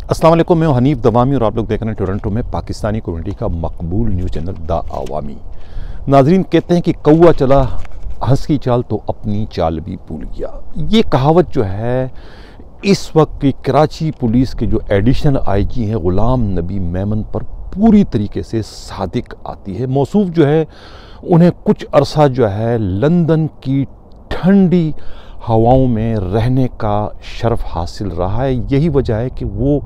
अस्सलाम वालेकुम, मैं हनीफ दवामी और आप लोग देख रहे हैं टोरंटो में पाकिस्तानी कम्युनिटी का मकबूल न्यूज़ चैनल द आवामी। नाजरीन, कहते हैं कि कौवा चला हंस की चाल तो अपनी चाल भी भूल गया। ये कहावत जो है इस वक्त की कराची पुलिस के जो एडिशनल आईजी हैं गुलाम नबी मेमन पर पूरी तरीके से सादिक आती है। मौसूफ जो है उन्हें कुछ अरसा जो है लंदन की ठंडी हवाओं में रहने का शर्फ हासिल रहा है। यही वजह है कि वो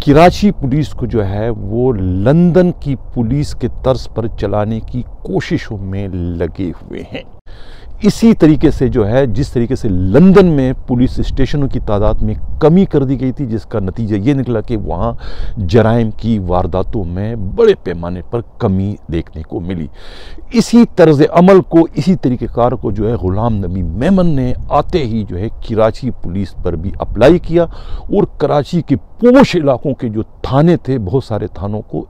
कराची पुलिस को जो है वो लंदन की पुलिस के तर्ज पर चलाने की कोशिशों में लगे हुए हैं। इसी तरीके से जो है जिस तरीके से लंदन में पुलिस स्टेशनों की तादाद में कमी कर दी गई थी, जिसका नतीजा ये निकला कि वहाँ जराइम की वारदातों में बड़े पैमाने पर कमी देखने को मिली। इसी तर्ज अमल को, इसी तरीक़ेकार को जो है गुलाम नबी मेमन ने आते ही जो है कराची पुलिस पर भी अप्लाई किया और कराची के पोश इलाकों के जो थाने थे, बहुत सारे थानों को,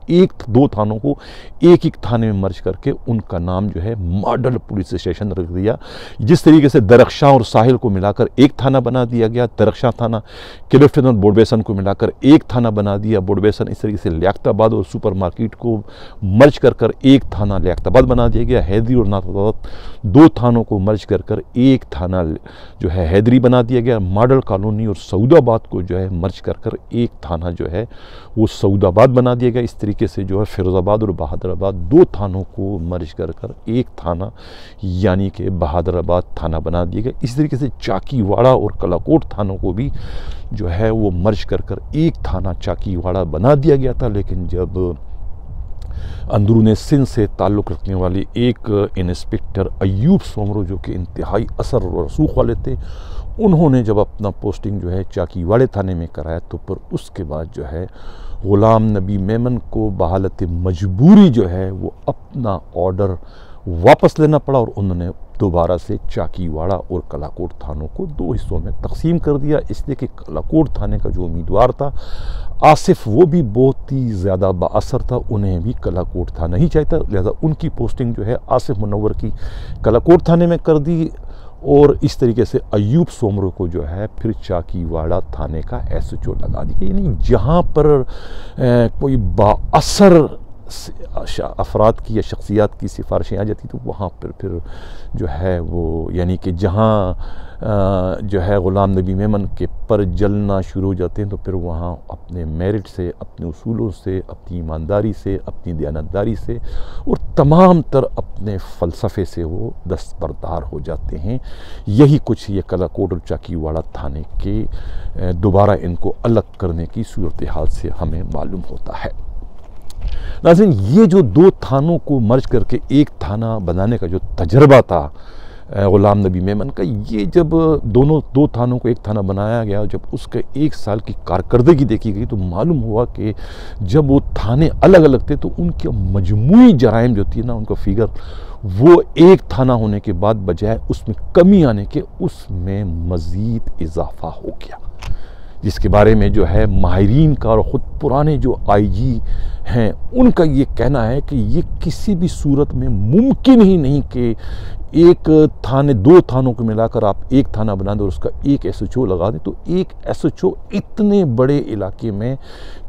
दो थानों को एक थाने में मर्ज करके उनका नाम जो है मॉडल पुलिस स्टेशन रख दिया। जिस तरीके से दरख्शां और साहिल को मिलाकर एक थाना बना दिया गया, दरख्शां थाना, क्लिफ्टन और बोडबेसन को मिलाकर एक थाना बना दिया बोडबेसन। इस तरीके से लियाकताबाद और सुपर मार्केट को मर्ज कर एक थाना लियाकताबाद बना दिया गया। हैदरी और नाथाबाद दो थानों को मर्ज कर एक थाना जो है हैदरी बना दिया गया। मॉडल कॉलोनी और सऊदाबाद को जो है मर्ज कर एक थाना जो है वो सऊदाबाद बना दिया गया। इस तरीके से जो है फिरोजाबाद और बहादुराबाद दो थानों को मर्ज कर एक थाना यानी कि बहादुराबाद थाना बना दिया गया। इस तरीके से चाकीवाड़ा और कलाकोट थानों को भी जो है वो मर्ज कर एक थाना चाकीवाड़ा बना दिया गया था। लेकिन जब अंदरूनी सिंध से ताल्लुक़ रखने वाले एक इंस्पेक्टर अयूब सोमरो, जो कि इंतहाई असर और रसूख वाले थे, उन्होंने जब अपना पोस्टिंग जो है चाकीवाड़े थाने में कराया तो फिर उसके बाद जो है गुलाम नबी मेमन को बहालत मजबूरी जो है वो अपना ऑर्डर वापस लेना पड़ा और उन्होंने दोबारा से चाकीवाड़ा और कलाकोट थानों को दो हिस्सों में तकसीम कर दिया। इसलिए कि कलाकोट थाने का जो उम्मीदवार था आसिफ, वो भी बहुत ही ज़्यादा बाअसर था, उन्हें भी कलाकोट थाना ही चाहिए था। लिहाजा उनकी पोस्टिंग जो है आसिफ मुनव्वर की कलाकोट थाने में कर दी और इस तरीके से अयूब सोमरो को जो है फिर चाकीवाड़ा थाने का SHO लगा दिया। यानी जहाँ पर कोई बाअसर अफराद की या शख्सियात की सिफारिशें आ जाती तो वहाँ पर फिर जो है वो, यानी कि जहाँ जो है गुलाम नबी मेमन के पर जलना शुरू हो जाते हैं तो फिर वहाँ अपने मेरिट से, अपने उसूलों से, अपनी ईमानदारी से, अपनी दयानतदारी से और तमाम तर अपने फ़लसफ़े से वो दस्तबरदार हो जाते हैं। यही कुछ ये कलाकोट और चाकीवाड़ा थाने के दोबारा इनको अलग करने की सूरत हाल से हमें मालूम होता है। नाज़रीन, ये जो दो थानों को मर्ज करके एक थाना बनाने का जो तजर्बा था गुलाम नबी मेमन का, ये जब दो थानों को एक थाना बनाया गया, जब उसके एक साल की कारकर्दगी देखी गई तो मालूम हुआ कि जब वो थाने अलग अलग थे तो उनके मजमूई जराइम जो थी ना, उनका फिगर वो एक थाना होने के बाद बजाय उसमें कमी आने के उसमें मज़ीद इजाफा हो गया, जिसके बारे में जो है माहिरीन का और ख़ुद पुराने जो IG हैं उनका ये कहना है कि ये किसी भी सूरत में मुमकिन ही नहीं कि दो थानों को मिलाकर आप एक थाना बना दें और उसका एक SHO लगा दें। तो एक SHO इतने बड़े इलाके में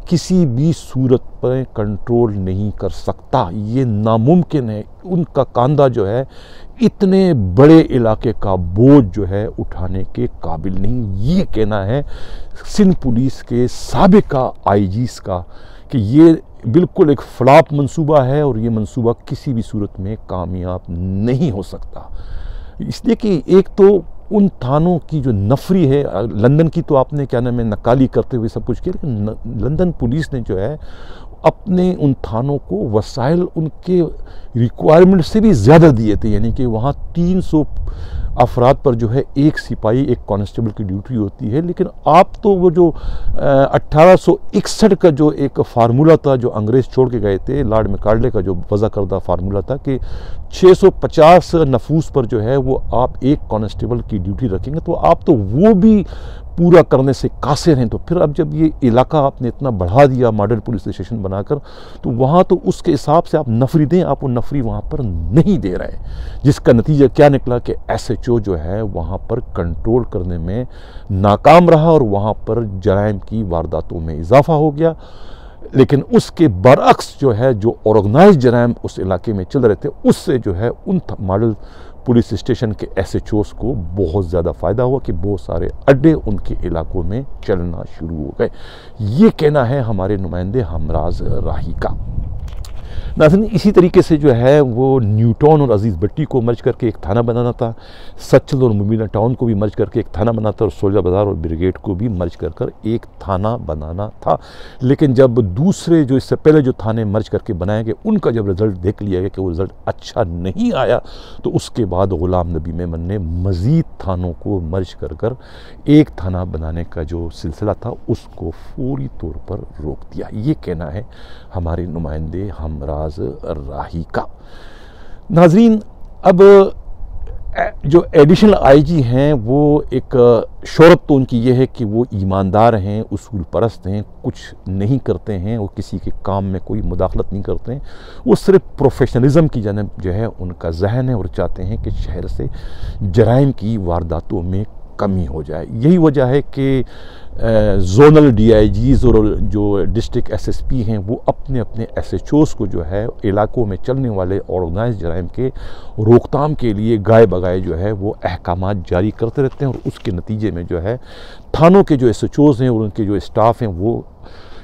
किसी भी सूरत पर कंट्रोल नहीं कर सकता, ये नामुमकिन है। उनका कांधा जो है इतने बड़े इलाके का बोझ जो है उठाने के काबिल नहीं। ये कहना है सिंध पुलिस के साबिका IGs का कि ये बिल्कुल एक फ्लॉप मंसूबा है और ये मंसूबा किसी भी सूरत में कामयाब नहीं हो सकता। इसलिए कि एक तो उन थानों की जो नफरी है, लंदन की तो आपने क्या नाम है नकाली करते हुए सब कुछ किया, लेकिन लंदन पुलिस ने जो है अपने उन थानों को वसाइल उनके रिक्वायरमेंट से भी ज़्यादा दिए थे। यानी कि वहाँ 300 अफराद पर जो है एक सिपाही, एक कांस्टेबल की ड्यूटी होती है। लेकिन आप तो वो जो 1861 का जो एक फार्मूला था जो अंग्रेज़ छोड़ के गए थे, लॉर्ड मैकाले का जो वज़ा करदा फार्मूला था कि 650 नफूस पर जो है वो आप एक कांस्टेबल की ड्यूटी रखेंगे, तो आप तो वो भी पूरा करने से कासिर हैं, तो फिर अब जब ये इलाका आपने इतना बढ़ा दिया मॉडल पुलिस स्टेशन बनाकर, तो वहाँ तो उसके हिसाब से आप नफरी दें, आप वो नफरी वहाँ पर नहीं दे रहे, जिसका नतीजा क्या निकला कि SHO जो है वहाँ पर कंट्रोल करने में नाकाम रहा और वहाँ पर जराइम की वारदातों में इजाफा हो गया। लेकिन उसके बरअक्स जो है, जो ऑर्गेनाइज्ड जराइम उस इलाके में चल रहे थे, उससे जो है उन मॉडल पुलिस स्टेशन के SHOs को बहुत ज़्यादा फ़ायदा हुआ कि बहुत सारे अड्डे उनके इलाकों में चलना शुरू हो गए। ये कहना है हमारे नुमाइंदे हमराज राही का। नाज़रीन, इसी तरीके से जो है वो न्यूटाउन और अजीज़ भट्टी को मर्ज करके एक थाना बनाना था, सच्चल और मुबीना टाउन को भी मर्ज करके एक थाना बनाना था, और सोलजा बाज़ार और ब्रिगेड को भी मर्ज कर एक थाना बनाना था। लेकिन जब दूसरे जो इससे पहले जो थाने मर्ज करके बनाए गए, उनका जब रिज़ल्ट देख लिया गया कि वो रिज़ल्ट अच्छा नहीं आया, तो उसके बाद ग़ुलाम नबी मेमन ने मज़ीद थानों को मर्ज कर एक थाना बनाने का जो सिलसिला था उसको फौरी तौर पर रोक दिया। ये कहना है हमारे नुमाइंदे हमराज राही का। नाजरीन, अब जो एडिशनल IG हैं वो एक शोहरत तो उनकी ये है कि वो ईमानदार हैं, उसूल परस्त हैं, कुछ नहीं करते हैं, वो किसी के काम में कोई मुदाखलत नहीं करते हैं, वो सिर्फ प्रोफेशनलिज्म की जानिब जो है उनका जहन है और चाहते हैं कि शहर से जराइम की वारदातों में कमी हो जाए। यही वजह है कि जोनल DIGs और जो डिस्ट्रिक्ट SSP हैं वो अपने अपने SHOs को जो है इलाकों में चलने वाले ऑर्गेनाइज्ड जराइम के रोकथाम के लिए गाए बगाए जो है वो अहकामात जारी करते रहते हैं, और उसके नतीजे में जो है थानों के जो SHOs हैं और उनके जो स्टाफ हैं वो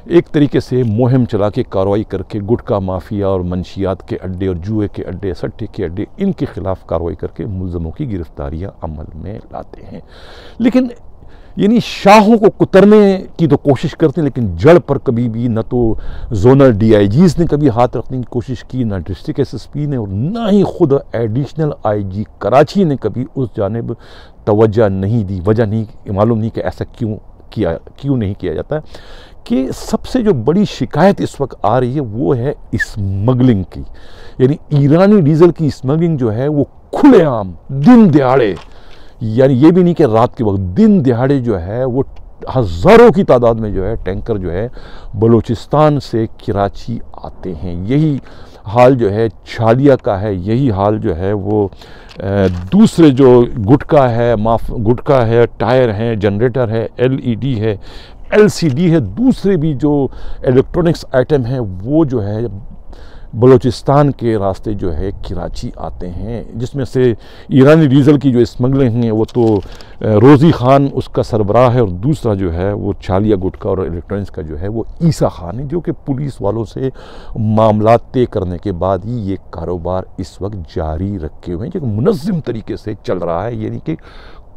एक तरीके से मुहिम चला के कार्रवाई करके गुटखा माफिया और मंशियात के अड्डे और जुए के अड्डे, सट्टे के अड्डे, इनके खिलाफ कार्रवाई करके मुलजमों की गिरफ्तारियां अमल में लाते हैं। लेकिन यानी शाहों को कुतरने की तो कोशिश करते हैं, लेकिन जड़ पर कभी भी न तो जोनल DIGs ने कभी हाथ रखने की कोशिश की, ना डिस्ट्रिक्ट SSP ने, और ना ही खुद एडिशनल IG कराची ने कभी उस जानिब तवज्जो नहीं दी। वजह नहीं मालूम नहीं कि ऐसा क्यों नहीं किया जाता है। कि सबसे जो बड़ी शिकायत इस वक्त आ रही है वो है स्मगलिंग की, यानी ईरानी डीजल की स्मगलिंग जो है वो खुलेआम दिन दिहाड़े, यानी ये भी नहीं कि रात के वक्त, दिन दिहाड़े जो है वो हज़ारों की तादाद में जो है टैंकर जो है बलूचिस्तान से कराची आते हैं। यही हाल जो है छालिया का है, यही हाल जो है वो दूसरे जो गुटखा है, टायर हैं, जनरेटर है, LED है, LCD है, दूसरे भी जो इलेक्ट्रॉनिक्स आइटम हैं वो जो है बलूचिस्तान के रास्ते जो है कराची आते हैं, जिसमें से ईरानी डीज़ल की जो स्मगलिंग है वो तो रोज़ी ख़ान उसका सरबराह है, और दूसरा जो है वो छालिया गुटखा और इलेक्ट्रॉनिक्स का जो है वो ईसा खान है, जो कि पुलिस वालों से मामला तय करने के बाद ही ये कारोबार इस वक्त जारी रखे हुए हैं, जो मुनज़्ज़म तरीके से चल रहा है। यानी कि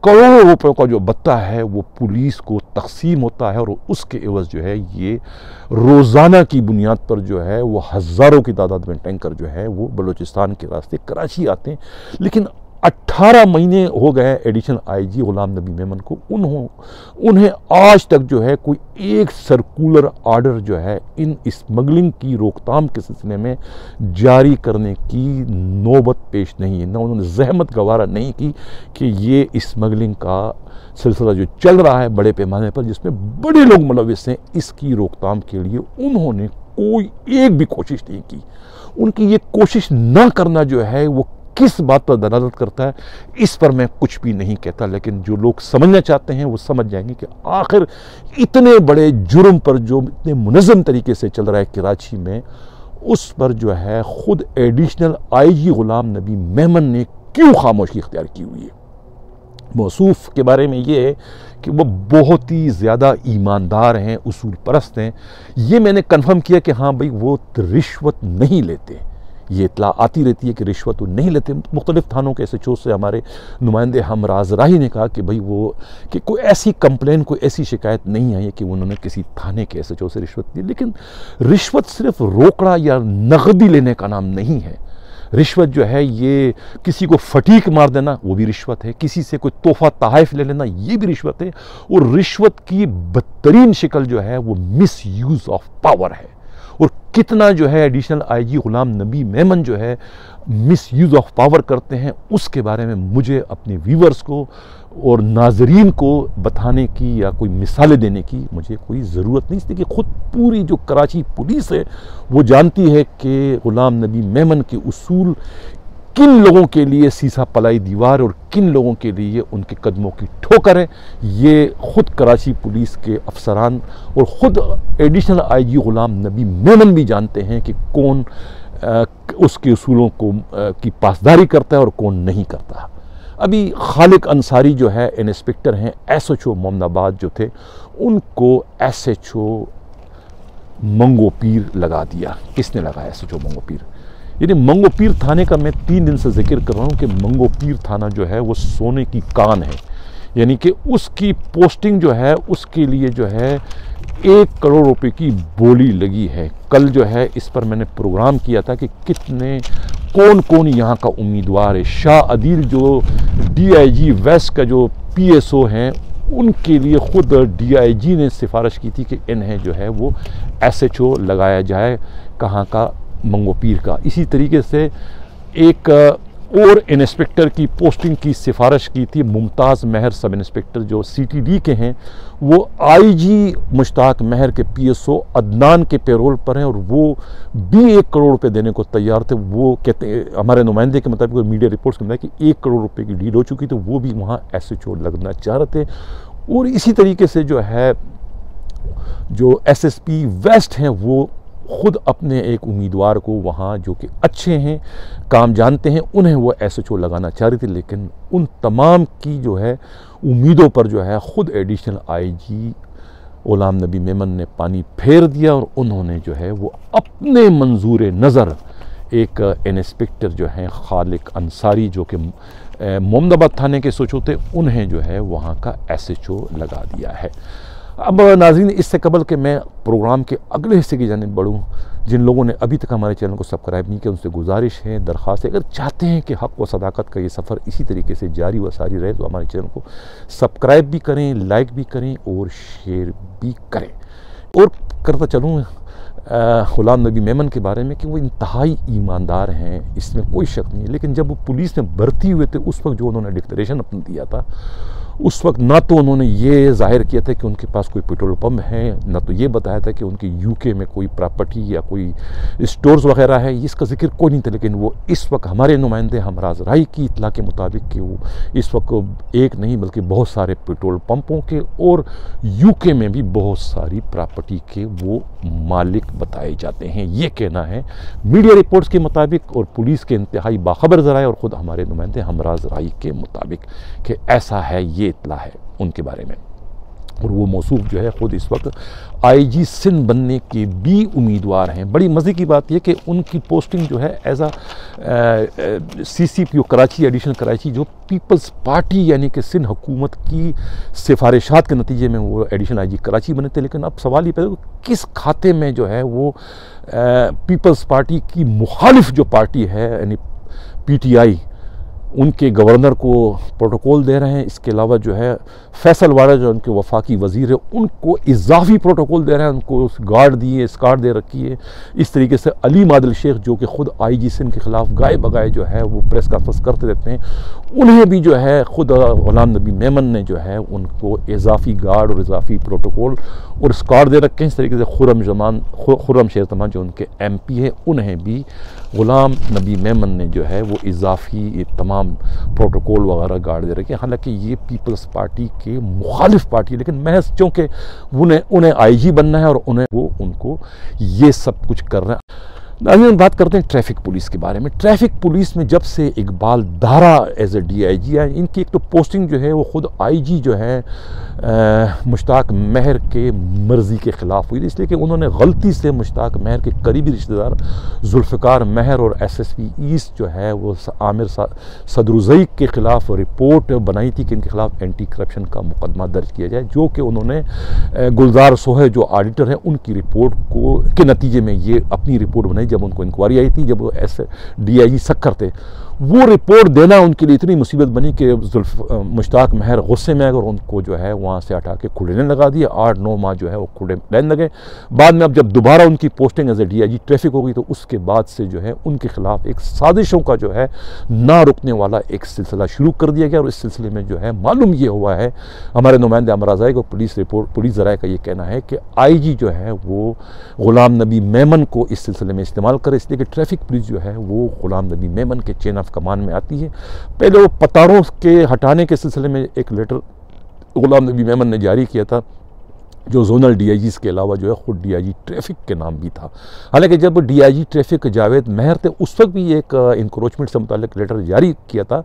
करोड़ों रुपयों का जो बत्ता है वो पुलिस को तकसीम होता है, और उसके एवज़ जो है ये रोज़ाना की बुनियाद पर जो है वो हज़ारों की तादाद में टैंकर जो है वो बलूचिस्तान के रास्ते कराची आते हैं। लेकिन 18 महीने हो गए एडिशनल IG ग़ुलाम नबी मेमन को, उन्हें आज तक जो है कोई एक सर्कुलर आर्डर जो है इन स्मगलिंग की रोकथाम के सिलसिले में जारी करने की नौबत पेश नहीं है। ना उन्होंने जहमत गवारा नहीं की कि ये स्मगलिंग का सिलसिला जो चल रहा है बड़े पैमाने पर, जिसमें बड़े लोग मुलविस हैं, इसकी रोकथाम के लिए उन्होंने कोई एक भी कोशिश नहीं की। उनकी ये कोशिश ना करना जो है वो किस बात पर दलालत करता है, इस पर मैं कुछ भी नहीं कहता, लेकिन जो लोग समझना चाहते हैं वो समझ जाएंगे कि आखिर इतने बड़े जुर्म पर जो इतने मुनज़्ज़म तरीके से चल रहा है कराची में, उस पर जो है ख़ुद एडिशनल IG ग़ुलाम नबी मेमन ने क्यों खामोशी इख्तियार की हुई है। मौसूफ़ के बारे में ये है कि वो बहुत ही ज़्यादा ईमानदार हैं, उसूल परस्त हैं। ये मैंने कन्फर्म किया कि हाँ भाई वो रिश्वत नहीं लेते, ये इत्तला आती रहती है कि रिश्वत नहीं लेते। मुख्तलिफ थानों के SHO से हमारे नुमाइंदे हमराज राही ने कहा कि भाई वो कि कोई ऐसी कंप्लेन, कोई ऐसी शिकायत नहीं आई है कि उन्होंने किसी थाने के SHO से रिश्वत दी। लेकिन रिश्वत सिर्फ रोकड़ा या नकदी लेने का नाम नहीं है। रिश्वत जो है ये किसी को फटीक मार देना वो भी रिश्वत है, किसी से कोई तोहफा तहाइफ ले लेना ये भी रिश्वत है, और रिश्वत की बदतरीन शिकल जो है वो मिस यूज़ ऑफ पावर है। और कितना जो है एडिशनल आईजी गुलाम नबी मेमन जो है मिस यूज़ ऑफ पावर करते हैं, उसके बारे में मुझे अपने व्यूवर्स को और नाजरीन को बताने की या कोई मिसालें देने की मुझे कोई ज़रूरत नहीं, इसलिए कि ख़ुद पूरी जो कराची पुलिस है वो जानती है कि गुलाम नबी मेमन के उसूल किन लोगों के लिए सीसा पलाई दीवार और किन लोगों के लिए उनके कदमों की ठोकर है। ये ख़ुद कराची पुलिस के अफसरान और ख़ुद एडिशनल आईजी गुलाम नबी मेमन भी जानते हैं कि कौन उसके उसूलों को की पासदारी करता है और कौन नहीं करता। अभी खालिक अंसारी जो है इंस्पेक्टर हैं SHO मोहम्मदाबाद जो थे, उनको SHO मंगो पीर लगा दिया। किसने लगाया SHO मंगो पीर? यानी मंगो पीर थाने का मैं 3 दिन से जिक्र कर रहा हूँ कि मंगो पीर थाना जो है वो सोने की कान है, यानी कि उसकी पोस्टिंग जो है उसके लिए जो है 1 करोड़ रुपए की बोली लगी है। कल जो है इस पर मैंने प्रोग्राम किया था कि कौन कौन यहाँ का उम्मीदवार है। शाह अदील जो DIG वेस्ट का जो PSO हैं, उनके लिए ख़ुद DIG ने सिफारिश की थी कि इन्हें जो है वो SHO लगाया जाए, कहाँ का? मंगो पीर का। इसी तरीके से एक और इंस्पेक्टर की पोस्टिंग की सिफारिश की थी मुमताज़ महर सब इंस्पेक्टर जो CTD के हैं, वो IG मुश्ताक महर के PSO अदनान के पेरोल पर हैं और वो भी 1 करोड़ रुपए देने को तैयार थे। वो कहते हैं, हमारे नुमाइंदे के मुताबिक, मीडिया रिपोर्ट्स के मुताबिक, कि 1 करोड़ रुपए की डील हो चुकी, तो वो भी वहाँ SHO लगना चाह रहे थे। और इसी तरीके से जो है जो SSP वेस्ट हैं, वो ख़ुद अपने एक उम्मीदवार को वहाँ जो कि अच्छे हैं, काम जानते हैं, उन्हें वो SHO लगाना चाह रही थी। लेकिन उन तमाम की जो है उम्मीदों पर जो है ख़ुद एडिशनल आईजी गुलाम नबी मेमन ने पानी फेर दिया और उन्होंने जो है वो अपने मंजूर नज़र एक इंस्पेक्टर जो हैं खालिक अंसारी जो कि मोहम्मदाबाद थाने के SHO थे, उन्हें जो है वहाँ का SHO लगा दिया है। अब नाज़रीन, इससे कबल के मैं प्रोग्राम के अगले हिस्से की जानिब बढ़ूँ, जिन लोगों ने अभी तक हमारे चैनल को सब्सक्राइब नहीं किया उनसे गुजारिश है, दरख्वास्त है, अगर चाहते हैं कि हक़ व सदाकत का ये सफ़र इसी तरीके से जारी व सारी रहे तो हमारे चैनल को सब्सक्राइब भी करें, लाइक भी करें और शेयर भी करें। और करता चलूँ गुलाम नबी मेमन के बारे में कि वो इंतहाई ईमानदार हैं, इसमें कोई शक नहीं है। लेकिन जब वो पुलिस में भर्ती हुए थे, उस वक्त जो उन्होंने डिक्लेरेशन अपना दिया था, उस वक्त ना तो उन्होंने ये जाहिर किया था कि उनके पास कोई पेट्रोल पंप है, ना तो ये बताया था कि उनके UK में कोई प्रॉपर्टी या कोई स्टोर्स वगैरह है, इसका जिक्र कोई नहीं था। लेकिन वो इस वक्त हमारे नुमाइंदे हमराज राय की इतला के मुताबिक कि वो इस वक्त एक नहीं बल्कि बहुत सारे पेट्रोल पंपों के और UK में भी बहुत सारी प्रॉपर्टी के वो मालिक बताए जाते हैं। ये कहना है मीडिया रिपोर्ट्स के मुताबिक और पुलिस के इंतहाई बाखबर ज़राए और ख़ुद हमारे नुमाइंदे हमराज राय के मुताबिक कि ऐसा है, ये इतला है उनके बारे में। और वो मौसूफ जो है ख़ुद इस वक्त IG सिंध बनने के भी उम्मीदवार हैं। बड़ी मज़े की बात यह कि उनकी पोस्टिंग जो है as CCPO Karachi, additional Karachi, जो पीपल्स पार्टी यानी कि सिंध हुकूमत की सिफारिशात के नतीजे में वो एडिशनल IG कराची बने थे। लेकिन अब सवाल ये पैदा किस खाते में जो है वो पीपल्स पार्टी की मुखालिफ जो पार्टी है यानी PTI, उनके गवर्नर को प्रोटोकॉल दे रहे हैं। इसके अलावा जो है फैसल वाला जो उनके वफाकी वज़ीर है, उनको इजाफी प्रोटोकॉल दे रहे हैं, उनको गार्ड दिए, स्कार्ड दे रखी है। इस तरीके से अली मादिल शेख जो कि ख़ुद IG सिंध के ख़िलाफ़ गाए बगाए जो है वो प्रेस कॉन्फ्रेंस करते रहते हैं, उन्हें भी जो है ख़ुद गुलाम नबी मेमन ने जो है उनको इजाफी गार्ड और इजाफी प्रोटोकॉल और स्कार्ड दे रखे हैं। इस तरीके से खुर्रम शेर तमान जो उनके MP है, उन्हें भी गुलाम नबी मेमन ने जो है वो इजाफी तमाम प्रोटोकॉल वगैरह गार्ड दे रखे हैं। हालांकि ये पीपल्स पार्टी के मुखालिफ पार्टी है, लेकिन महज चूँकि उन्हें IG बनना है और उनको ये सब कुछ कर रहे हैं। नाज़रीन, बात करते हैं ट्रैफिक पुलिस के बारे में। ट्रैफिक पुलिस में जब से Iqbal Dara as a DIG है, इनकी एक तो पोस्टिंग जो है वो ख़ुद IG जो है मुश्ताक महर के मर्ज़ी के ख़िलाफ़ हुई, इसलिए कि उन्होंने गलती से मुश्ताक महर के करीबी रिश्तेदार जुल्फ़िकार महर और SSP ईस्ट जो है वो आमिर सदरुज़ई के ख़िलाफ़ रिपोर्ट बनाई थी कि इनके ख़िलाफ़ एंटी करप्शन का मुकदमा दर्ज किया जाए, जो कि उन्होंने गुलजार सोहे जो ऑडिटर हैं उनकी रिपोर्ट के नतीजे में ये अपनी रिपोर्ट बनाई। जब उनको इंक्वायरी आई थी, जब वो DIG सक्कर थे, वो रिपोर्ट देना उनके लिए इतनी मुसीबत बनी कि मुश्ताक महर गुस्से में अगर उनको जो है वहाँ से हटा के खुड़ेने लगा दिया। 8-9 माह जो है वो खुड़े रहने लगे। बाद में अब जब दोबारा उनकी posting as a DIG traffic हो गई तो उसके बाद से जो है उनके खिलाफ एक साजिशों का जो है ना रुकने वाला एक सिलसिला शुरू कर दिया गया। और इस सिलसिले में जो है मालूम ये हुआ है, हमारे नुमाइंदे अमराज़ाई को पुलिस ज़राए का ये कहना है कि IG जो है वो ग़ुलाम नबी मेमन को इस सिलसिले में इस्तेमाल करे, इसलिए कि ट्रैफिक पुलिस जो है वो ग़ुलाम नबी मेमन के चेन ऑफ कमान में आती है। पहले वो पतारों के हटाने के सिलसिले में एक लेटर ग़ुलाम नबी मेमन ने जारी किया था, जो जोनल DIGs के अलावा जो है ख़ुद DIG ट्रैफिक के नाम भी था। हालांकि जब DIG ट्रैफिक जावेद महर थे उस वक्त भी एक इंक्रोचमेंट से मुताल्लिक लेटर जारी किया था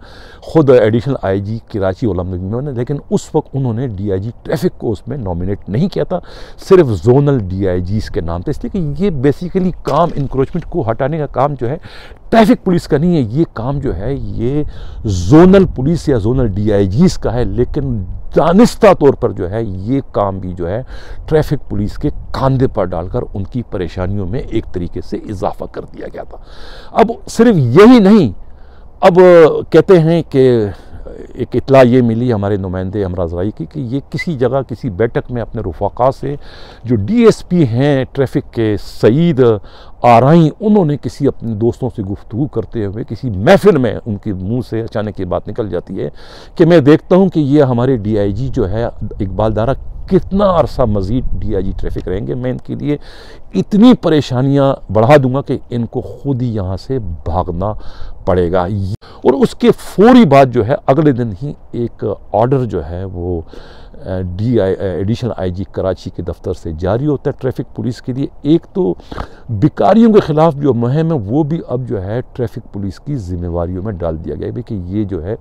ख़ुद एडिशनल IG कराची ग़ुलाम नबी मेमन ने, लेकिन उस वक्त उन्होंने DIG ट्रैफिक को उसमें नॉमिनेट नहीं किया था, सिर्फ जोनल DIGs के नाम थे। इसलिए कि ये बेसिकली काम इंक्रोचमेंट को हटाने का काम जो है ट्रैफिक पुलिस का नहीं है, ये काम जो है ये जोनल पुलिस या जोनल DIGs का है। लेकिन दानिस्ता तौर पर जो है ये काम भी जो है ट्रैफिक पुलिस के कंधे पर डालकर उनकी परेशानियों में एक तरीके से इजाफा कर दिया गया था। अब सिर्फ यही नहीं, अब कहते हैं कि एक इतला ये मिली हमारे नुमाइंदे अमराज़ाई की कि ये किसी जगह किसी बैठक में अपने रुफ़ाक़ा से जो DSP हैं ट्रैफिक के सईद आराई, उन्होंने किसी अपने दोस्तों से गुफ्तगू करते हुए किसी महफिल में उनके मुंह से अचानक ये बात निकल जाती है कि मैं देखता हूँ कि ये हमारे DIG जो है इकबाल दारा कितना अरसा मज़ीद DIG ट्रैफिक रहेंगे, मैं इनके लिए इतनी परेशानियाँ बढ़ा दूंगा कि इनको खुद ही यहाँ से भागना पड़ेगा। और उसके फौरी बाद जो है अगले दिन ही एक ऑर्डर जो है वो एडिशनल IG कराची के दफ्तर से जारी होता है ट्रैफिक पुलिस के लिए। एक तो बिकारियों के ख़िलाफ़ जो मुहिम है वो भी अब जो है ट्रैफिक पुलिस की जिम्मेवारियों में डाल दिया गया है कि ये जो है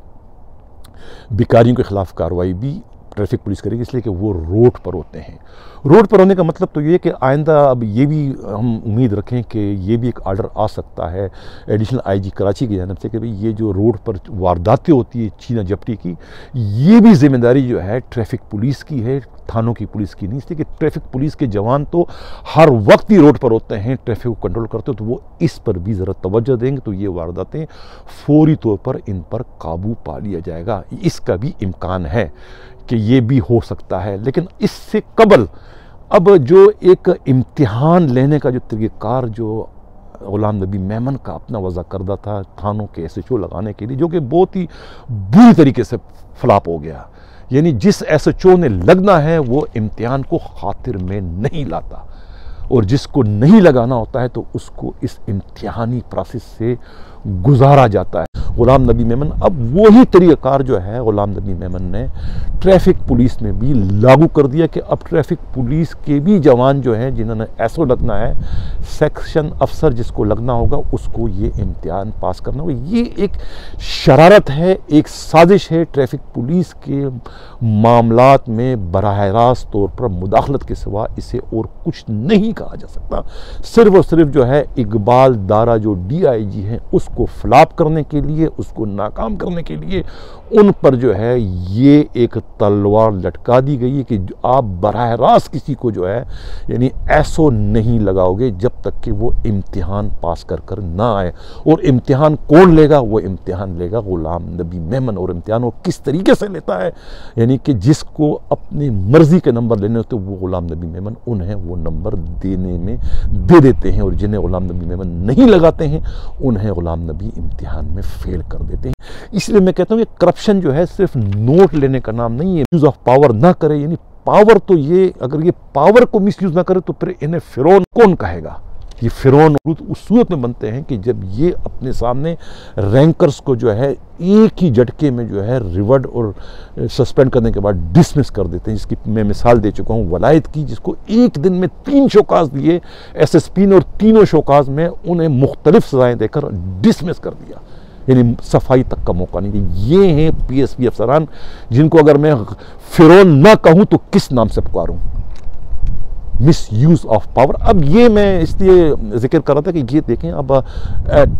बिकारियों के ख़िलाफ़ कार्रवाई भी ट्रैफिक पुलिस करेगी, इसलिए कि वो रोड पर होते हैं। रोड पर होने का मतलब तो ये कि आइंदा अब ये भी हम उम्मीद रखें कि ये भी एक आर्डर आ सकता है एडिशनल IG कराची की जानिब से कि भाई ये जो रोड पर वारदातें होती है छीना झपटी की, ये भी जिम्मेदारी जो है ट्रैफिक पुलिस की है, थानों की पुलिस की नहीं। इसलिए कि ट्रैफिक पुलिस के जवान तो हर वक्त ही रोड पर होते हैं, ट्रैफिक को कंट्रोल करते हो, तो वो इस पर भी ज़रा तवज्जो देंगे तो ये वारदातें फौरी तौर पर इन पर काबू पा लिया जाएगा। इसका भी इम्कान है कि ये भी हो सकता है। लेकिन इससे कबल अब जो एक इम्तिहान लेने का जो तरीक़ाकार जो ग़ुलाम नबी मेमन का अपना वज़ा करदा था थानों के SHO लगाने के लिए, जो कि बहुत ही बुरी तरीके से फ्लॉप हो गया। यानी जिस SHO ने लगना है वो इम्तिहान को खातिर में नहीं लाता, और जिसको नहीं लगाना होता है तो उसको इस इम्तिहानी प्रोसेस से गुजारा जाता है। ग़ुलाम नबी मेमन अब वही तरीक़ाकार जो है ग़ुलाम नबी मेमन ने ट्रैफिक पुलिस में भी लागू कर दिया कि अब ट्रैफिक पुलिस के भी जवान जो हैं जिन्होंने SO लगना है, सेक्शन अफसर जिसको लगना होगा उसको ये इम्तिहान पास करना होगा। ये एक शरारत है, एक साजिश है ट्रैफिक पुलिस के मामलात में बराह रास्त तौर पर मुदाखलत के सिवा इसे और कुछ नहीं कहा जा सकता। सिर्फ और सिर्फ जो है इकबाल दारा जो DIG हैं उसको फ्लॉप करने के लिए, उसको नाकाम करने के लिए उन पर जो है ये एक तलवार लटका दी गई है कि आप बराह रास्त किसी को जो है यानी SO नहीं लगाओगे जब तक कि वो इम्तिहान पास कर ना आए। और इम्तिहान कौन लेगा? वो इम्तिहान लेगा ग़ुलाम नबी मेमन। और इम्तिहान वो किस तरीके से लेता है, यानी कि जिसको अपनी मर्ज़ी के नंबर लेने होते वो ग़ुलाम नबी मेमन उन्हें वो नंबर देने में दे देते हैं, और जिन्हें ग़ुलाम नबी मेमन नहीं लगाते हैं उन्हें ग़ुलाम नबी इम्तिहान में फेल कर देते हैं। इसलिए मैं कहता हूँ कि करप्शन जो है सिर्फ नोट लेने का नाम नहीं है। यूज़ ऑफ पावर ना करे, यानी पावर तो ये अगर ये पावर को मिसयूज़ ना करे तो फिर इन्हें फिरौन कौन कहेगा? ये फिरौन उस सूरत में बनते हैं कि जब ये अपने सामने रैंकर्स को जो है एक ही झटके में जो है रिवर्ड और सस्पेंड करने के बाद डिसमिस कर देते हैं। जिसकी मैं मिसाल दे चुका हूँ वलायत की, जिसको एक दिन में 3 शोकाज दिए SSP ने, और तीनों शोकाज में उन्हें मुख्तलिफ सजाएं देकर डिसमिस कर दिया, यानी सफाई तक का मौका नहीं दिया। ये हैं PSP अफसरान जिनको अगर मैं फिरौन ना कहूँ तो किस नाम से पुकारूँ। Misuse of power. अब ये मैं इसलिए जिक्र कर रहा था कि ये देखें, अब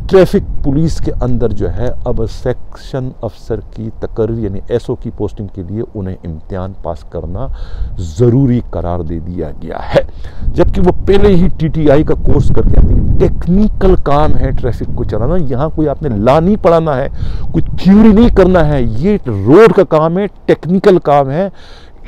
ट्रैफिक पुलिस के अंदर जो है अब सेक्शन अफसर की तकर्री यानी एसओ की पोस्टिंग के लिए उन्हें इम्तिहान पास करना ज़रूरी करार दे दिया गया है, जबकि वो पहले ही टीटीआई का कोर्स करके आते हैं। टेक्निकल काम है ट्रैफिक को चलाना, यहाँ कोई आपने ला नहीं पढ़ाना है, कोई थ्योरी नहीं करना है, ये रोड का काम है, टेक्निकल काम है।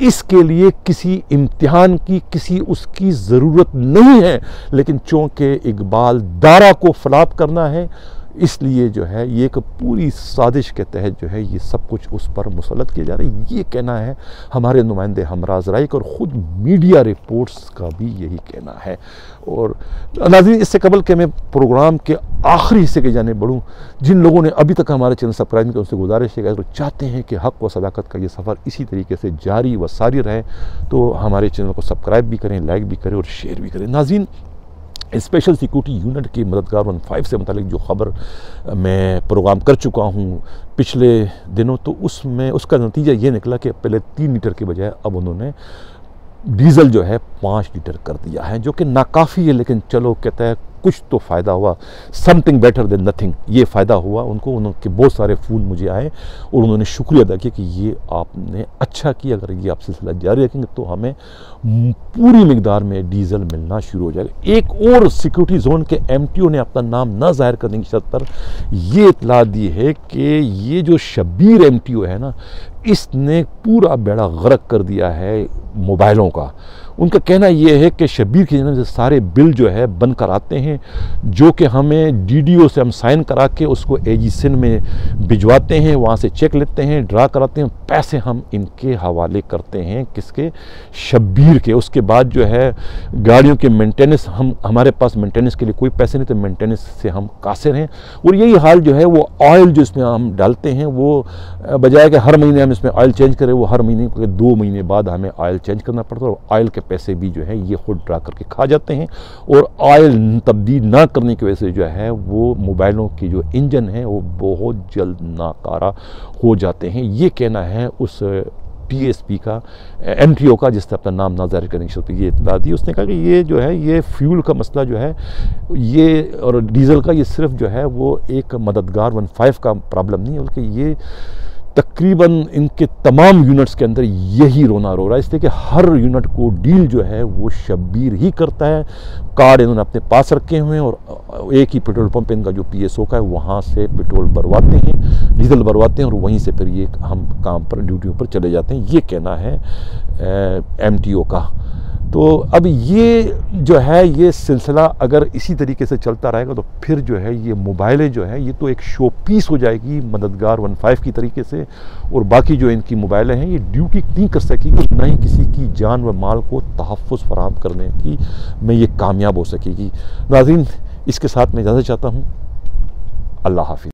इसके लिए किसी इम्तिहान की किसी उसकी ज़रूरत नहीं है, लेकिन चूंकि इकबाल दारा को फलाप करना है, इसलिए जो है ये एक पूरी साजिश के तहत जो है ये सब कुछ उस पर मुसल्लत किया जा रहा है। ये कहना है हमारे नुमाइंदे हमराज राय का, और ख़ुद मीडिया रिपोर्ट्स का भी यही कहना है। और नाज़रीन, इससे कबल के मैं प्रोग्राम के आखिरी हिस्से के जाने बढ़ूँ, जिन लोगों ने अभी तक हमारे चैनल सब्सक्राइब नहीं किया उनसे गुजारिश है, तो चाहते हैं कि हक़ व सदाकत का ये सफ़र इसी तरीके से जारी व सारी रहे, तो हमारे चैनल को सब्सक्राइब भी करें, लाइक भी करें और शेयर भी करें। नाज़रीन, स्पेशल सिक्योरिटी यूनिट के मददगार 15 से मुतालिक जो ख़बर मैं प्रोग्राम कर चुका हूँ पिछले दिनों, तो उसमें उसका नतीजा ये निकला कि पहले 3 लीटर के बजाय अब उन्होंने डीज़ल जो है 5 लीटर कर दिया है, जो कि नाकाफ़ी है, लेकिन चलो कहता है कुछ तो फ़ायदा हुआ, समथिंग बेटर देन नथिंग। ये फ़ायदा हुआ उनको, उनके बहुत सारे फ़ोन मुझे आए और उन्होंने शुक्रिया अदा किया कि ये आपने अच्छा किया, अगर ये आप सिलसिला जारी रखेंगे तो हमें पूरी मिकदार में डीज़ल मिलना शुरू हो जाएगा। एक और सिक्योरिटी जोन के एमटीओ ने अपना नाम ना जाहिर करने की शर्त पर ये इतला दी है कि ये जो शब्बीर एमटीओ है ना, इसने पूरा बेड़ा गर्क कर दिया है मोबाइलों का। उनका कहना यह है कि शब्बीर की जन्म से सारे बिल जो है बन कर आते हैं, जो कि हमें डीडीओ से हम साइन करा के उसको एजी सिंध में भिजवाते हैं, वहाँ से चेक लेते हैं, ड्रा कराते हैं, पैसे हम इनके हवाले करते हैं, किसके? शब्बीर के। उसके बाद जो है गाड़ियों के मेंटेनेंस, हमारे पास मेंटेनेंस के लिए कोई पैसे नहीं, तो मेंटेनेंस से हम कासिर हैं। और यही हाल जो है वो ऑयल जो इसमें हम डालते हैं, वो बजाय कि हर महीने हम इसमें ऑयल चेंज करें, वो हर महीने 2 महीने बाद हमें ऑयल चेंज करना पड़ता है, और ऑयल के पैसे भी जो है ये खुद ड्रा करके खा जाते हैं। और ऑयल तब्दील ना करने की वजह से जो है वो मोबाइलों की जो इंजन है वो बहुत जल्द नाकारा हो जाते हैं। ये कहना है उस टीएसपी का, एमटीओ का, जिसने अपना नाम ना जाहिर करने की शर्त ये इतला दी। उसने कहा कि ये जो है ये फ्यूल का मसला जो है ये और डीज़ल का, ये सिर्फ जो है वो एक मददगार 15 का प्रॉब्लम नहीं है, बल्कि ये तकरीबन इनके तमाम यूनिट्स के अंदर यही रोना रो रहा है, इसलिए कि हर यूनिट को डील जो है वो शब्बीर ही करता है। कार्ड इन्होंने अपने पास रखे हुए हैं और एक ही पेट्रोल पंप इनका जो पीएसओ का है वहाँ से पेट्रोल भरवाते हैं, डीजल भरवाते हैं, और वहीं से फिर ये हम काम पर ड्यूटियों पर चले जाते हैं। ये कहना है एमटीओ का। तो अब ये जो है ये सिलसिला अगर इसी तरीके से चलता रहेगा तो फिर जो है ये मोबाइलें जो है ये तो एक शो पीस हो जाएगी मददगार 15 की तरीके से, और बाकी जो इनकी मोबाइलें हैं ये ड्यूटी नहीं कर सकेगी, ना ही किसी की जान व माल को तहफ़्फ़ुज़ फराहम करने की में ये कामयाब हो सकेगी। नाज़रीन, इसके साथ मैं इजाज़त चाहता हूँ। अल्लाह हाफ़िज़।